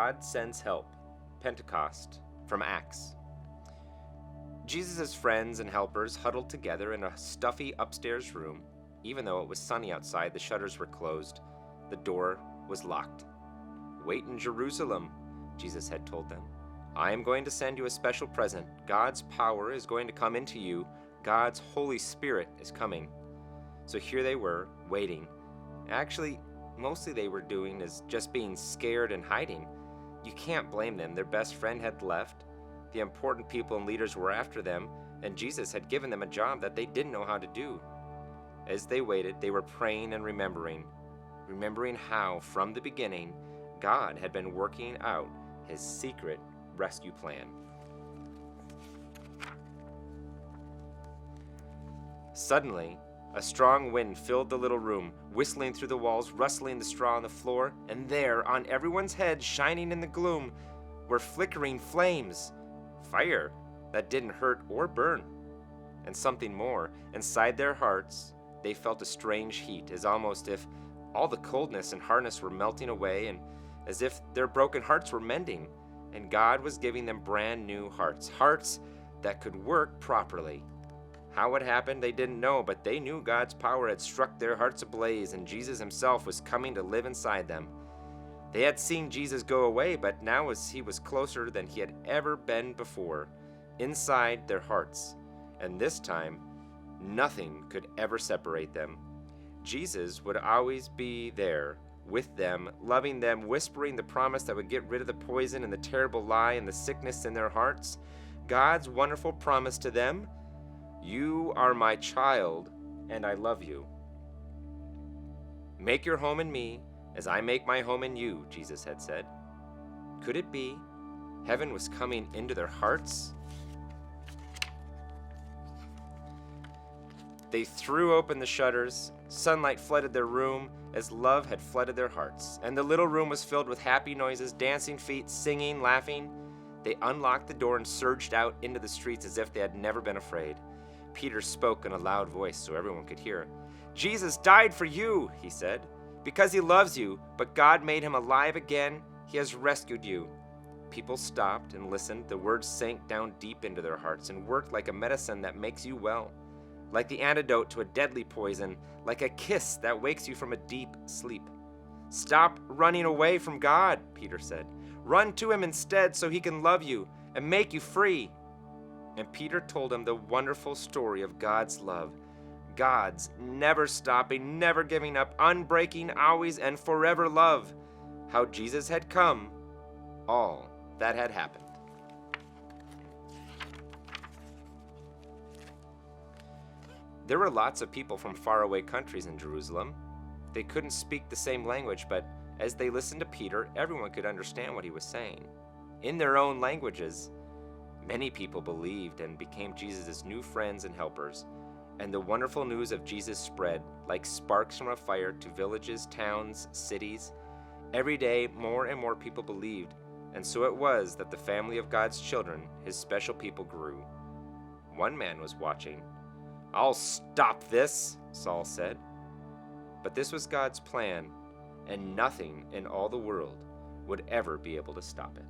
God sends help. Pentecost from Acts. Jesus' friends and helpers huddled together in a stuffy upstairs room. Even though it was sunny outside, the shutters were closed. The door was locked. "Wait in Jerusalem," Jesus had told them. "I am going to send you a special present. God's power is going to come into you. God's Holy Spirit is coming." So here they were, waiting. Actually, mostly they were doing is just being scared and hiding. You can't blame them. Their best friend had left. The important people and leaders were after them, and Jesus had given them a job that they didn't know how to do. As they waited, they were praying and remembering how, from the beginning, God had been working out his secret rescue plan. Suddenly, a strong wind filled the little room, whistling through the walls, rustling the straw on the floor, and there, on everyone's head, shining in the gloom, were flickering flames. Fire that didn't hurt or burn. And something more. Inside their hearts, they felt a strange heat, as almost if all the coldness and hardness were melting away, and as if their broken hearts were mending, and God was giving them brand new hearts, hearts that could work properly. How it happened, they didn't know, but they knew God's power had struck their hearts ablaze, and Jesus himself was coming to live inside them. They had seen Jesus go away, but now he was closer than he had ever been before, inside their hearts. And this time, nothing could ever separate them. Jesus would always be there with them, loving them, whispering the promise that would get rid of the poison and the terrible lie and the sickness in their hearts. God's wonderful promise to them: "You are my child, and I love you. Make your home in me as I make my home in you," Jesus had said. Could it be heaven was coming into their hearts? They threw open the shutters. Sunlight flooded their room as love had flooded their hearts, and the little room was filled with happy noises, dancing feet, singing, laughing. They unlocked the door and surged out into the streets as if they had never been afraid. Peter spoke in a loud voice so everyone could hear. "Jesus died for you," he said, "because he loves you, but God made him alive again. He has rescued you." People stopped and listened. The words sank down deep into their hearts and worked like a medicine that makes you well, like the antidote to a deadly poison, like a kiss that wakes you from a deep sleep. "Stop running away from God," Peter said. "Run to him instead so he can love you and make you free." And Peter told him the wonderful story of God's love, God's never stopping, never giving up, unbreaking, always and forever love, how Jesus had come, all that had happened. There were lots of people from faraway countries in Jerusalem. They couldn't speak the same language, but as they listened to Peter, everyone could understand what he was saying. In their own languages, many people believed and became Jesus' new friends and helpers, and the wonderful news of Jesus spread like sparks from a fire to villages, towns, cities. Every day, more and more people believed, and so it was that the family of God's children, his special people, grew. One man was watching. "I'll stop this," Saul said. But this was God's plan, and nothing in all the world would ever be able to stop it.